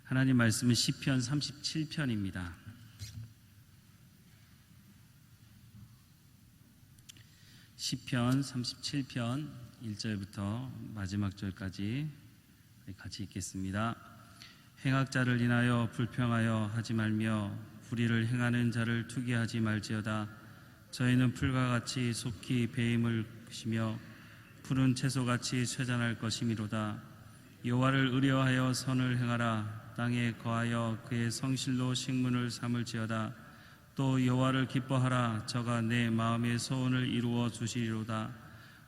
하나님 말씀은 시편 37편입니다. 시편 37편 1절부터 마지막 절까지 같이 읽겠습니다. 행악자를 인하여 불평하여 하지 말며 불의를 행하는 자를 투기하지 말지어다. 저희는 풀과 같이 속히 배임을 것이며 푸른 채소같이 쇠잔할 것이미로다. 여호와를 의뢰하여 선을 행하라. 땅에 거하여 그의 성실로 식문을 삼을지어다. 또 여호와를 기뻐하라. 저가 내 마음의 소원을 이루어 주시리로다.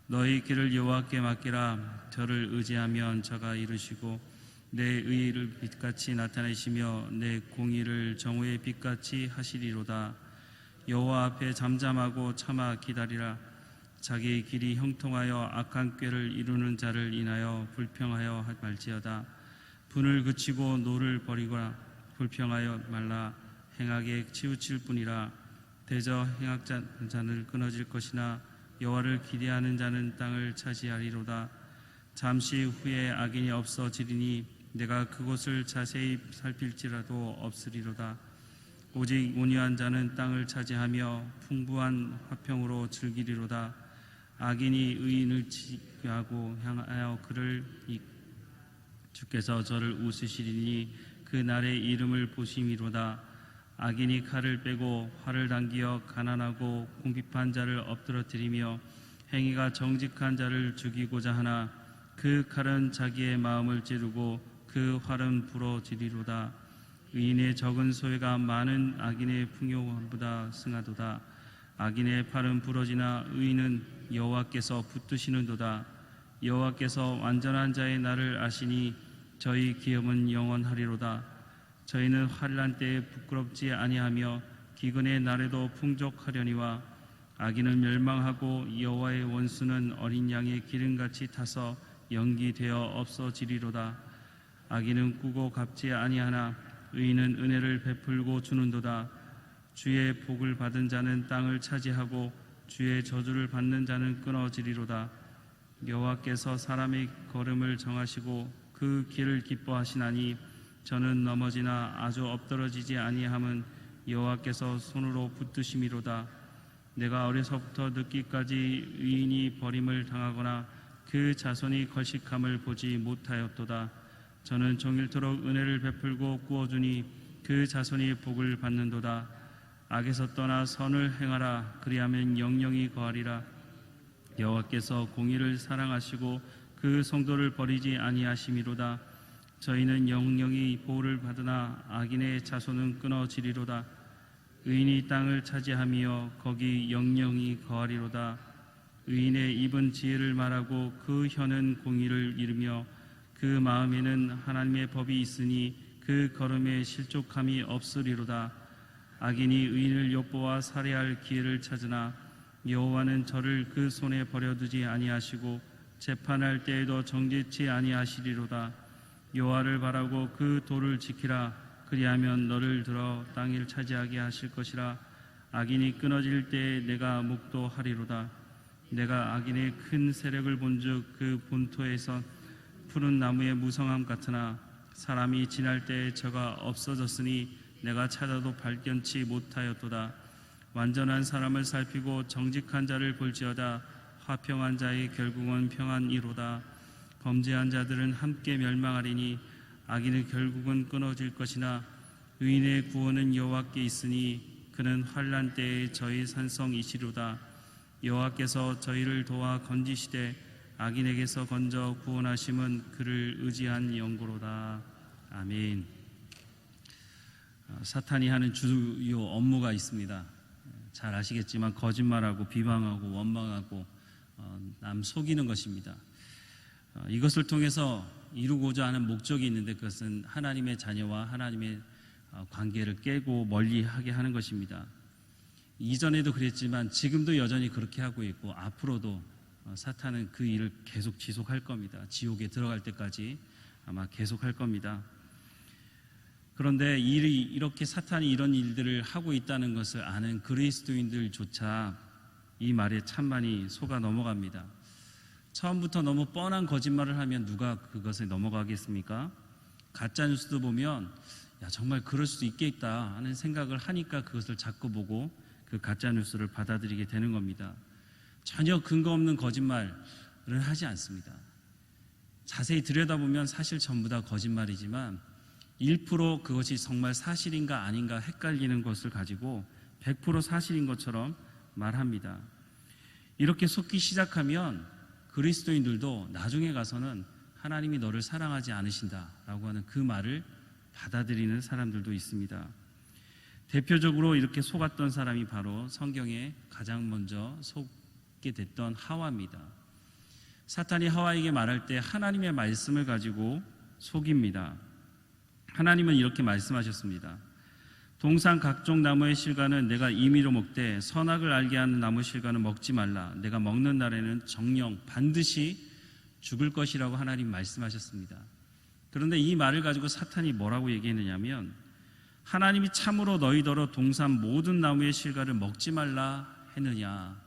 너희 길을 여호와께 맡기라. 저를 의지하면 저가 이루시고 내 의를 빛같이 나타내시며 내 공의를 정오의 빛같이 하시리로다. 여호와 앞에 잠잠하고 참아 기다리라. 자기의 길이 형통하여 악한 꾀를 이루는 자를 인하여 불평하여 말지어다. 분을 그치고 노를 버리거나 불평하여 말라. 행악에 치우칠 뿐이라. 대저 행악자는 끊어질 것이나 여호와를 기대하는 자는 땅을 차지하리로다. 잠시 후에 악인이 없어지리니 내가 그곳을 자세히 살필지라도 없으리로다. 오직 온유한 자는 땅을 차지하며 풍부한 화평으로 즐기리로다. 악인이 의인을 치하고 향하여 그를 주께서 저를 웃으시리니 그 날의 이름을 보심이로다. 악인이 칼을 빼고 활을 당기어 가난하고 궁핍한 자를 엎드러뜨리며 행위가 정직한 자를 죽이고자 하나 그 칼은 자기의 마음을 찌르고 그 활은 부러지리로다. 의인의 적은 소외가 많은 악인의 풍요함보다 승하도다. 악인의 팔은 부러지나 의인은 여호와께서 붙드시는도다. 여호와께서 완전한 자의 날을 아시니 저희 기업은 영원하리로다. 저희는 환난 때에 부끄럽지 아니하며 기근의 날에도 풍족하려니와 악인은 멸망하고 여호와의 원수는 어린 양의 기름같이 타서 연기되어 없어지리로다. 악인은 꾸고 갚지 아니하나 의인은 은혜를 베풀고 주는도다. 주의 복을 받은 자는 땅을 차지하고 주의 저주를 받는 자는 끊어지리로다. 여호와께서 사람의 걸음을 정하시고 그 길을 기뻐하시나니 저는 넘어지나 아주 엎드러지지 아니함은 여호와께서 손으로 붙드심이로다. 내가 어려서부터 늙기까지 의인이 버림을 당하거나 그 자손이 걸식함을 보지 못하였도다. 저는 종일토록 은혜를 베풀고 구워주니 그 자손이 복을 받는도다. 악에서 떠나 선을 행하라. 그리하면 영영이 거하리라. 여호와께서 공의를 사랑하시고 그 성도를 버리지 아니하심이로다. 저희는 영영이 보호를 받으나 악인의 자손은 끊어지리로다. 의인이 땅을 차지하며 거기 영영이 거하리로다. 의인의 입은 지혜를 말하고 그 혀는 공의를 이루며 그 마음에는 하나님의 법이 있으니 그 걸음에 실족함이 없으리로다. 악인이 의인을 엿보아 살해할 기회를 찾으나 여호와는 저를 그 손에 버려두지 아니하시고 재판할 때에도 정죄치 아니하시리로다. 여호와를 바라고 그 도를 지키라. 그리하면 너를 들어 땅을 차지하게 하실 것이라. 악인이 끊어질 때에 내가 목도하리로다. 내가 악인의 큰 세력을 본즉 그 본토에서 푸른 나무의 무성함 같으나 사람이 지날 때에 저가 없어졌으니 내가 찾아도 발견치 못하였도다. 완전한 사람을 살피고 정직한 자를 볼지어다. 화평한 자의 결국은 평안이로다. 범죄한 자들은 함께 멸망하리니 악인의 결국은 끊어질 것이나 의인의 구원은 여호와께 있으니 그는 환난 때에 저희 산성이시로다. 여호와께서 저희를 도와 건지시되 악인에게서 건져 구원하심은 그를 의지한 영구로다. 아멘. 사탄이 하는 주요 업무가 있습니다. 잘 아시겠지만 거짓말하고 비방하고 원망하고 남 속이는 것입니다. 이것을 통해서 이루고자 하는 목적이 있는데 그것은 하나님의 자녀와 하나님의 관계를 깨고 멀리하게 하는 것입니다. 이전에도 그랬지만 지금도 여전히 그렇게 하고 있고 앞으로도 사탄은 그 일을 계속 지속할 겁니다. 지옥에 들어갈 때까지 아마 계속할 겁니다. 그런데 이렇게 사탄이 이런 일들을 하고 있다는 것을 아는 그리스도인들조차 이 말에 참 많이 속아 넘어갑니다. 처음부터 너무 뻔한 거짓말을 하면 누가 그것에 넘어가겠습니까? 가짜 뉴스도 보면 야, 정말 그럴 수도 있겠다 하는 생각을 하니까 그것을 자꾸 보고 그 가짜 뉴스를 받아들이게 되는 겁니다. 전혀 근거 없는 거짓말을 하지 않습니다. 자세히 들여다보면 사실 전부 다 거짓말이지만 1% 그것이 정말 사실인가 아닌가 헷갈리는 것을 가지고 100% 사실인 것처럼 말합니다. 이렇게 속기 시작하면 그리스도인들도 나중에 가서는 하나님이 너를 사랑하지 않으신다라고 하는 그 말을 받아들이는 사람들도 있습니다. 대표적으로 이렇게 속았던 사람이 바로 성경에 가장 먼저 속게 됐던 하와입니다. 사탄이 하와에게 말할 때 하나님의 말씀을 가지고 속입니다. 하나님은 이렇게 말씀하셨습니다. 동산 각종 나무의 실과는 내가 임의로 먹되 선악을 알게 하는 나무 실과는 먹지 말라. 내가 먹는 날에는 정녕 반드시 죽을 것이라고 하나님 말씀하셨습니다. 그런데 이 말을 가지고 사탄이 뭐라고 얘기했느냐면 하나님이 참으로 너희더러 동산 모든 나무의 실과를 먹지 말라 했느냐.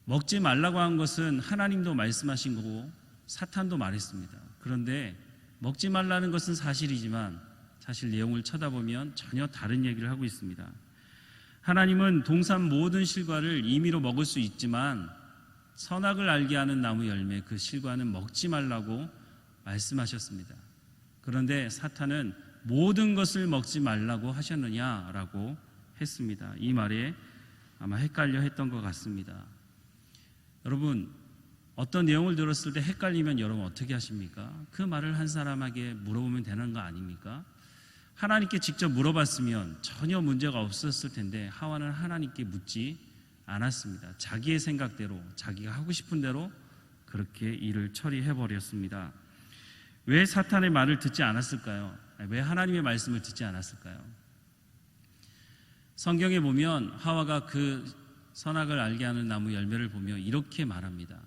먹지 말라고 한 것은 하나님도 말씀하신 거고 사탄도 말했습니다. 그런데 먹지 말라는 것은 사실이지만 사실 내용을 쳐다보면 전혀 다른 얘기를 하고 있습니다. 하나님은 동산 모든 실과를 임의로 먹을 수 있지만 선악을 알게 하는 나무 열매 그 실과는 먹지 말라고 말씀하셨습니다. 그런데 사탄은 모든 것을 먹지 말라고 하셨느냐라고 했습니다. 이 말에 아마 헷갈려 했던 것 같습니다. 여러분, 어떤 내용을 들었을 때 헷갈리면 여러분 어떻게 하십니까? 그 말을 한 사람에게 물어보면 되는 거 아닙니까? 하나님께 직접 물어봤으면 전혀 문제가 없었을 텐데 하와는 하나님께 묻지 않았습니다. 자기의 생각대로 자기가 하고 싶은 대로 그렇게 일을 처리해버렸습니다. 왜 사탄의 말을 듣지 않았을까요? 왜 하나님의 말씀을 듣지 않았을까요? 성경에 보면 하와가 그 선악을 알게 하는 나무 열매를 보며 이렇게 말합니다.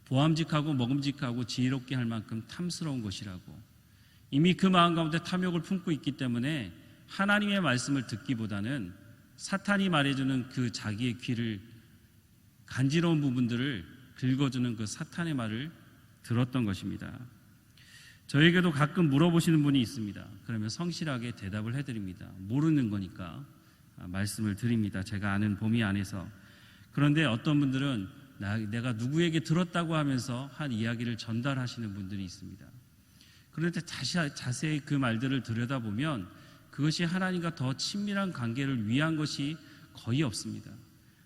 보암직하고 먹음직하고 지혜롭게 할 만큼 탐스러운 것이라고. 이미 그 마음 가운데 탐욕을 품고 있기 때문에 하나님의 말씀을 듣기보다는 사탄이 말해주는 그 자기의 귀를 간지러운 부분들을 긁어주는 그 사탄의 말을 들었던 것입니다. 저에게도 가끔 물어보시는 분이 있습니다. 그러면 성실하게 대답을 해드립니다. 모르는 거니까 말씀을 드립니다. 제가 아는 범위 안에서. 그런데 어떤 분들은 내가 누구에게 들었다고 하면서 한 이야기를 전달하시는 분들이 있습니다. 그런데 자세히 그 말들을 들여다보면 그것이 하나님과 더 친밀한 관계를 위한 것이 거의 없습니다.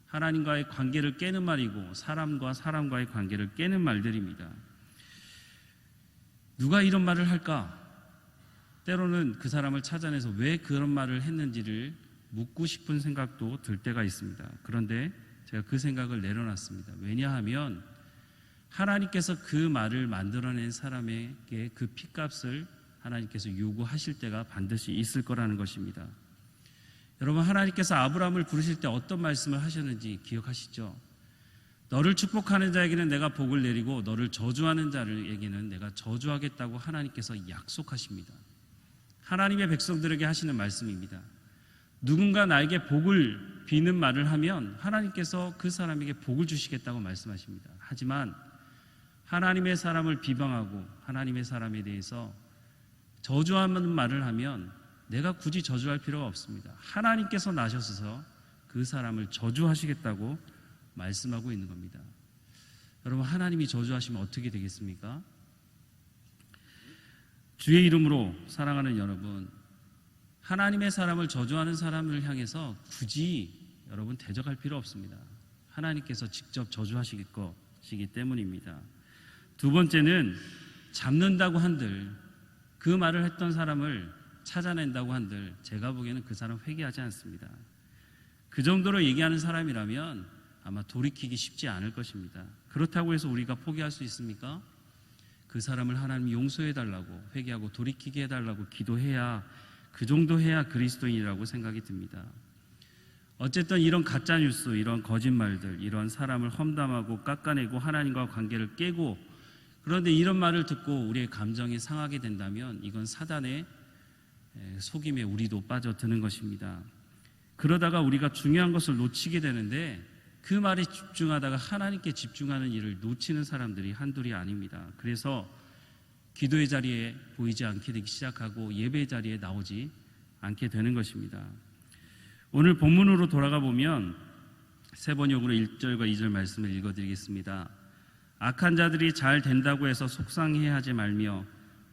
하나님과의 관계를 깨는 말이고 사람과 사람과의 관계를 깨는 말들입니다. 누가 이런 말을 할까? 때로는 그 사람을 찾아내서 왜 그런 말을 했는지를 묻고 싶은 생각도 들 때가 있습니다. 그런데 제가 그 생각을 내려놨습니다. 왜냐하면 하나님께서 그 말을 만들어낸 사람에게 그 핏값을 하나님께서 요구하실 때가 반드시 있을 거라는 것입니다. 여러분, 하나님께서 아브라함을 부르실 때 어떤 말씀을 하셨는지 기억하시죠? 너를 축복하는 자에게는 내가 복을 내리고 너를 저주하는 자에게는 내가 저주하겠다고 하나님께서 약속하십니다. 하나님의 백성들에게 하시는 말씀입니다. 누군가 나에게 복을 비는 말을 하면 하나님께서 그 사람에게 복을 주시겠다고 말씀하십니다. 하지만 하나님의 사람을 비방하고 하나님의 사람에 대해서 저주하는 말을 하면 내가 굳이 저주할 필요가 없습니다. 하나님께서 나셔서 그 사람을 저주하시겠다고 말씀하고 있는 겁니다. 여러분, 하나님이 저주하시면 어떻게 되겠습니까? 주의 이름으로 사랑하는 여러분, 하나님의 사람을 저주하는 사람을 향해서 굳이 여러분 대적할 필요 없습니다. 하나님께서 직접 저주하시기 때문입니다. 두 번째는 잡는다고 한들 그 말을 했던 사람을 찾아낸다고 한들 제가 보기에는 그 사람 회개하지 않습니다. 그 정도로 얘기하는 사람이라면 아마 돌이키기 쉽지 않을 것입니다. 그렇다고 해서 우리가 포기할 수 있습니까? 그 사람을 하나님이 용서해달라고 회개하고 돌이키게 해달라고 기도해야, 그 정도 해야 그리스도인이라고 생각이 듭니다. 어쨌든 이런 가짜뉴스, 이런 거짓말들, 이런 사람을 험담하고 깎아내고 하나님과 관계를 깨고, 그런데 이런 말을 듣고 우리의 감정이 상하게 된다면 이건 사단의 속임에 우리도 빠져드는 것입니다. 그러다가 우리가 중요한 것을 놓치게 되는데 그 말에 집중하다가 하나님께 집중하는 일을 놓치는 사람들이 한둘이 아닙니다. 그래서 기도의 자리에 보이지 않게 되기 시작하고 예배의 자리에 나오지 않게 되는 것입니다. 오늘 본문으로 돌아가 보면 세 번역으로 1절과 2절 말씀을 읽어드리겠습니다. 악한 자들이 잘 된다고 해서 속상해하지 말며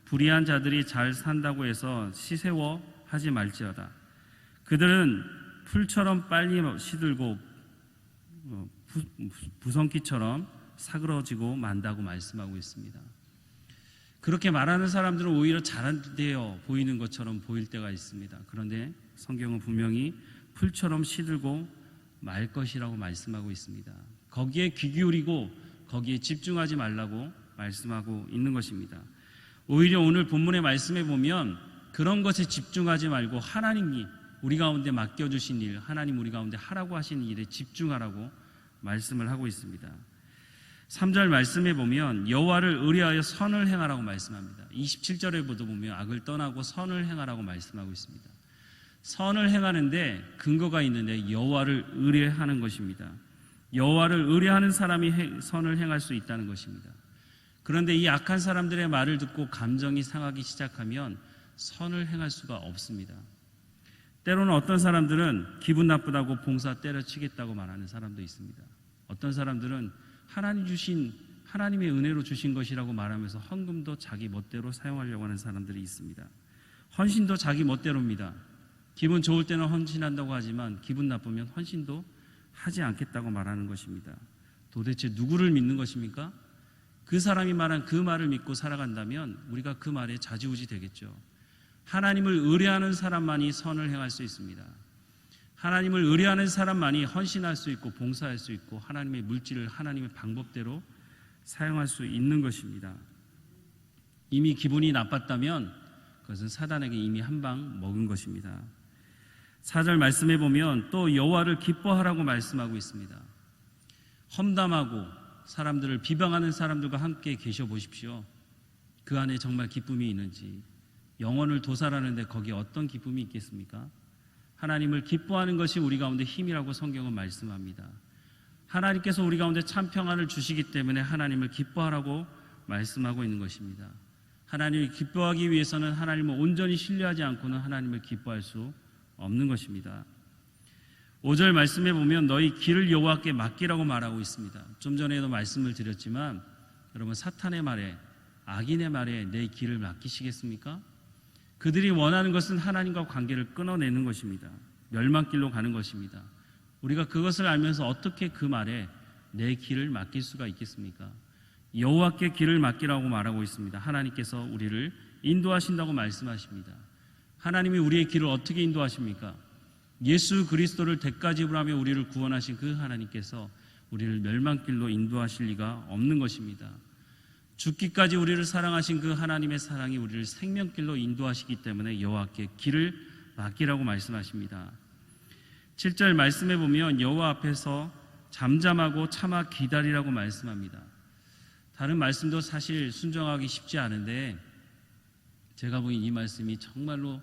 불의한 자들이 잘 산다고 해서 시세워하지 말지어다. 그들은 풀처럼 빨리 시들고 부성기처럼 사그러지고 만다고 말씀하고 있습니다. 그렇게 말하는 사람들은 오히려 잘한되어 보이는 것처럼 보일 때가 있습니다. 그런데 성경은 분명히 풀처럼 시들고 말 것이라고 말씀하고 있습니다. 거기에 귀 기울이고 거기에 집중하지 말라고 말씀하고 있는 것입니다. 오히려 오늘 본문의 말씀에 보면 그런 것에 집중하지 말고 하나님이 우리 가운데 맡겨주신 일, 하나님 우리 가운데 하라고 하신 일에 집중하라고 말씀을 하고 있습니다. 3절 말씀에 보면 여호와를 의뢰하여 선을 행하라고 말씀합니다. 27절에 보면 악을 떠나고 선을 행하라고 말씀하고 있습니다. 선을 행하는데 근거가 있는데 여호와를 의뢰하는 것입니다. 여호와를 의뢰하는 사람이 선을 행할 수 있다는 것입니다. 그런데 이 악한 사람들의 말을 듣고 감정이 상하기 시작하면 선을 행할 수가 없습니다. 때로는 어떤 사람들은 기분 나쁘다고 봉사 때려치겠다고 말하는 사람도 있습니다. 어떤 사람들은 하나님의 은혜로 주신 것이라고 말하면서 헌금도 자기 멋대로 사용하려고 하는 사람들이 있습니다. 헌신도 자기 멋대로입니다. 기분 좋을 때는 헌신한다고 하지만 기분 나쁘면 헌신도 하지 않겠다고 말하는 것입니다. 도대체 누구를 믿는 것입니까? 그 사람이 말한 그 말을 믿고 살아간다면 우리가 그 말에 좌지우지 되겠죠. 하나님을 의뢰하는 사람만이 선을 행할 수 있습니다. 하나님을 의뢰하는 사람만이 헌신할 수 있고 봉사할 수 있고 하나님의 물질을 하나님의 방법대로 사용할 수 있는 것입니다. 이미 기분이 나빴다면 그것은 사단에게 이미 한 방 먹은 것입니다. 4절 말씀해 보면 또 여호와를 기뻐하라고 말씀하고 있습니다. 험담하고 사람들을 비방하는 사람들과 함께 계셔 보십시오. 그 안에 정말 기쁨이 있는지, 영혼을 도살하는데 거기에 어떤 기쁨이 있겠습니까? 하나님을 기뻐하는 것이 우리 가운데 힘이라고 성경은 말씀합니다. 하나님께서 우리 가운데 참 평안을 주시기 때문에 하나님을 기뻐하라고 말씀하고 있는 것입니다. 하나님을 기뻐하기 위해서는 하나님을 온전히 신뢰하지 않고는 하나님을 기뻐할 수 없는 것입니다. 5절 말씀에 보면 너희 길을 여호와께 맡기라고 말하고 있습니다. 좀 전에도 말씀을 드렸지만 여러분, 사탄의 말에, 악인의 말에 내 길을 맡기시겠습니까? 그들이 원하는 것은 하나님과 관계를 끊어내는 것입니다. 멸망길로 가는 것입니다. 우리가 그것을 알면서 어떻게 그 말에 내 길을 맡길 수가 있겠습니까? 여호와께 길을 맡기라고 말하고 있습니다. 하나님께서 우리를 인도하신다고 말씀하십니다. 하나님이 우리의 길을 어떻게 인도하십니까? 예수 그리스도를 대가지불 하며 우리를 구원하신 그 하나님께서 우리를 멸망길로 인도하실 리가 없는 것입니다. 죽기까지 우리를 사랑하신 그 하나님의 사랑이 우리를 생명길로 인도하시기 때문에 여호와께 길을 맡기라고 말씀하십니다. 7절 말씀해 보면 여호와 앞에서 잠잠하고 참아 기다리라고 말씀합니다. 다른 말씀도 사실 순종하기 쉽지 않은데 제가 보기엔 이 말씀이 정말로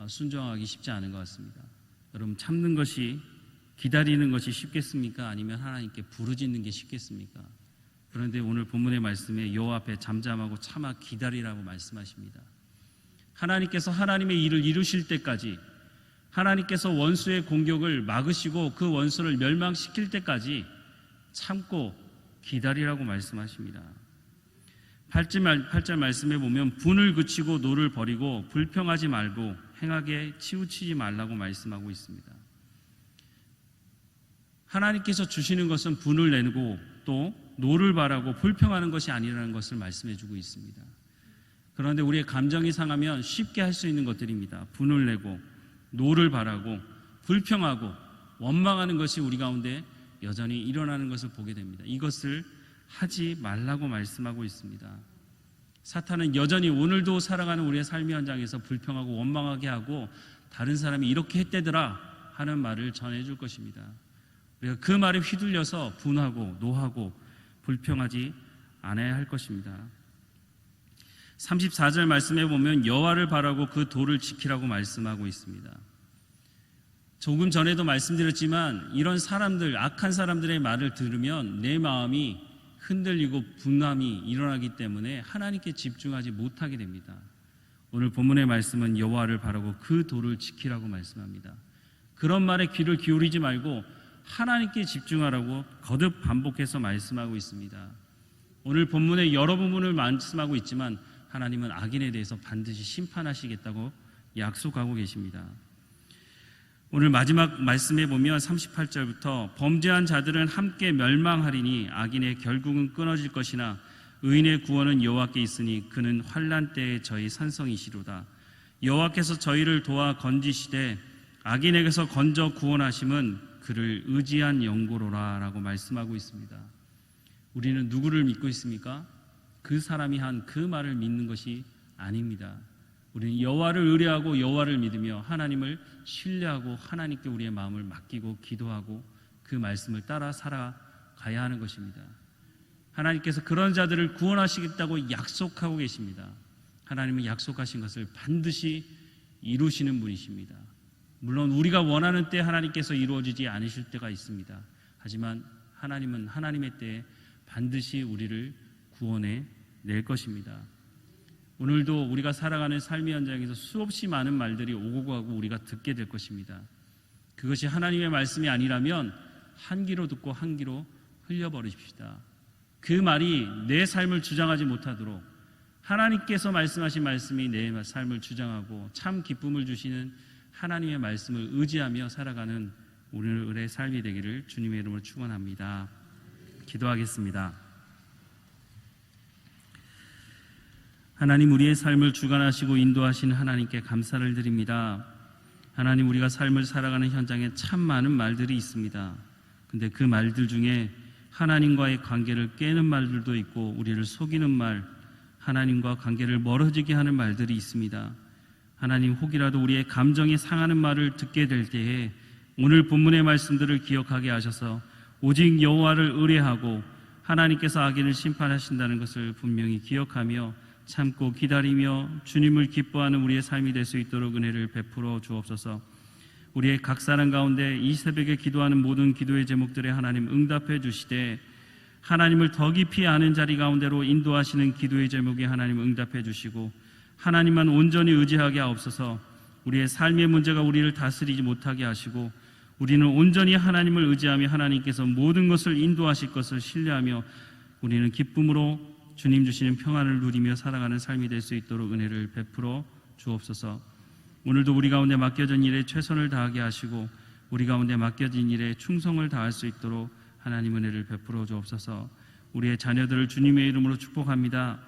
순종하기 쉽지 않은 것 같습니다. 여러분, 참는 것이, 기다리는 것이 쉽겠습니까? 아니면 하나님께 부르짖는 게 쉽겠습니까? 그런데 오늘 본문의 말씀에 여호와 앞에 잠잠하고 참아 기다리라고 말씀하십니다. 하나님께서 하나님의 일을 이루실 때까지, 하나님께서 원수의 공격을 막으시고 그 원수를 멸망시킬 때까지 참고 기다리라고 말씀하십니다. 8절 말씀에 보면 분을 그치고 노를 버리고 불평하지 말고 행하게 치우치지 말라고 말씀하고 있습니다. 하나님께서 주시는 것은 분을 내고 또 노를 바라고 불평하는 것이 아니라는 것을 말씀해 주고 있습니다. 그런데 우리의 감정이 상하면 쉽게 할 수 있는 것들입니다. 분을 내고 노를 바라고 불평하고 원망하는 것이 우리 가운데 여전히 일어나는 것을 보게 됩니다. 이것을 하지 말라고 말씀하고 있습니다. 사탄은 여전히 오늘도 살아가는 우리의 삶의 현장에서 불평하고 원망하게 하고 다른 사람이 이렇게 했대더라 하는 말을 전해줄 것입니다. 우리가 그 말에 휘둘려서 분하고 노하고 불평하지 않아야 할 것입니다. 34절 말씀에 보면 여호와를 바라고 그 도를 지키라고 말씀하고 있습니다. 조금 전에도 말씀드렸지만 이런 사람들, 악한 사람들의 말을 들으면 내 마음이 흔들리고 분함이 일어나기 때문에 하나님께 집중하지 못하게 됩니다. 오늘 본문의 말씀은 여호와를 바라고 그 도를 지키라고 말씀합니다. 그런 말에 귀를 기울이지 말고 하나님께 집중하라고 거듭 반복해서 말씀하고 있습니다. 오늘 본문의 여러 부분을 말씀하고 있지만 하나님은 악인에 대해서 반드시 심판하시겠다고 약속하고 계십니다. 오늘 마지막 말씀에 보면 38절부터 범죄한 자들은 함께 멸망하리니 악인의 결국은 끊어질 것이나 의인의 구원은 여호와께 있으니 그는 환난 때에 저희 산성이시로다. 여호와께서 저희를 도와 건지시되 악인에게서 건져 구원하심은 그를 의지한 영고로라 라고 말씀하고 있습니다. 우리는 누구를 믿고 있습니까? 그 사람이 한 그 말을 믿는 것이 아닙니다. 우리는 여호와를 의뢰하고 여호와를 믿으며 하나님을 신뢰하고 하나님께 우리의 마음을 맡기고 기도하고 그 말씀을 따라 살아가야 하는 것입니다. 하나님께서 그런 자들을 구원하시겠다고 약속하고 계십니다. 하나님은 약속하신 것을 반드시 이루시는 분이십니다. 물론 우리가 원하는 때 하나님께서 이루어지지 않으실 때가 있습니다. 하지만 하나님은 하나님의 때에 반드시 우리를 구원해 낼 것입니다. 오늘도 우리가 살아가는 삶의 현장에서 수없이 많은 말들이 오고 가고 우리가 듣게 될 것입니다. 그것이 하나님의 말씀이 아니라면 한 귀로 듣고 한 귀로 흘려버리십시다. 그 말이 내 삶을 주장하지 못하도록 하나님께서 말씀하신 말씀이 내 삶을 주장하고 참 기쁨을 주시는 하나님의 말씀을 의지하며 살아가는 오늘의 삶이 되기를 주님의 이름으로 축원합니다. 기도하겠습니다. 하나님, 우리의 삶을 주관하시고 인도하신 하나님께 감사를 드립니다. 하나님, 우리가 삶을 살아가는 현장에 참 많은 말들이 있습니다. 근데 그 말들 중에 하나님과의 관계를 깨는 말들도 있고 우리를 속이는 말, 하나님과 관계를 멀어지게 하는 말들이 있습니다. 하나님, 혹이라도 우리의 감정이 상하는 말을 듣게 될 때에 오늘 본문의 말씀들을 기억하게 하셔서 오직 여호와를 의뢰하고 하나님께서 악인을 심판하신다는 것을 분명히 기억하며 참고 기다리며 주님을 기뻐하는 우리의 삶이 될 수 있도록 은혜를 베풀어 주옵소서. 우리의 각 사람 가운데 이 새벽에 기도하는 모든 기도의 제목들에 하나님 응답해 주시되 하나님을 더 깊이 아는 자리 가운데로 인도하시는 기도의 제목에 하나님 응답해 주시고 하나님만 온전히 의지하게 하옵소서. 우리의 삶의 문제가 우리를 다스리지 못하게 하시고 우리는 온전히 하나님을 의지하며 하나님께서 모든 것을 인도하실 것을 신뢰하며 우리는 기쁨으로 주님 주시는 평안을 누리며 살아가는 삶이 될 수 있도록 은혜를 베풀어 주옵소서. 오늘도 우리 가운데 맡겨진 일에 최선을 다하게 하시고 우리 가운데 맡겨진 일에 충성을 다할 수 있도록 하나님 은혜를 베풀어 주옵소서. 우리의 자녀들을 주님의 이름으로 축복합니다.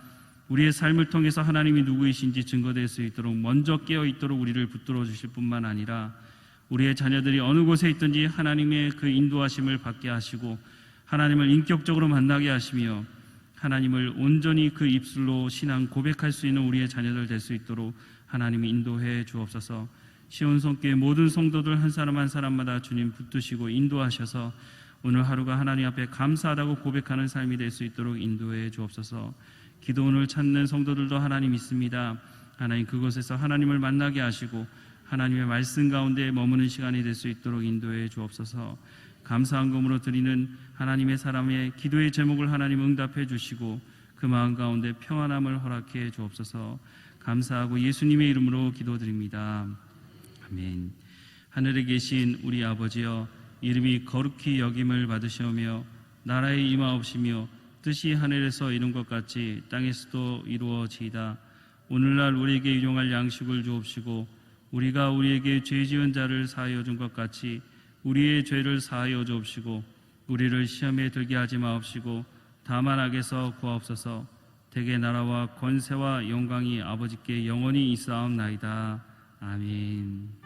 우리의 삶을 통해서 하나님이 누구이신지 증거될 수 있도록 먼저 깨어 있도록 우리를 붙들어 주실 뿐만 아니라 우리의 자녀들이 어느 곳에 있든지 하나님의 그 인도하심을 받게 하시고 하나님을 인격적으로 만나게 하시며 하나님을 온전히 그 입술로 신앙 고백할 수 있는 우리의 자녀들 될 수 있도록 하나님이 인도해 주옵소서. 시온성교회 모든 성도들 한 사람 한 사람마다 주님 붙드시고 인도하셔서 오늘 하루가 하나님 앞에 감사하다고 고백하는 삶이 될 수 있도록 인도해 주옵소서. 기도원을 찾는 성도들도 하나님 있습니다. 하나님 그곳에서 하나님을 만나게 하시고 하나님의 말씀 가운데 머무는 시간이 될 수 있도록 인도해 주옵소서. 감사한 검으로 드리는 하나님의 사람의 기도의 제목을 하나님 응답해 주시고 그 마음 가운데 평안함을 허락해 주옵소서. 감사하고 예수님의 이름으로 기도드립니다. 아멘. 하늘에 계신 우리 아버지여, 이름이 거룩히 여김을 받으시오며 나라의 임하옵시며 뜻이 하늘에서 이룬 것 같이 땅에서도 이루어지이다. 오늘날 우리에게 일용할 양식을 주옵시고 우리가 우리에게 죄 지은 자를 사하여 준 것 같이 우리의 죄를 사하여 주옵시고 우리를 시험에 들게 하지 마옵시고 다만 악에서 구하옵소서. 대개 나라와 권세와 영광이 아버지께 영원히 있사옵나이다. 아멘.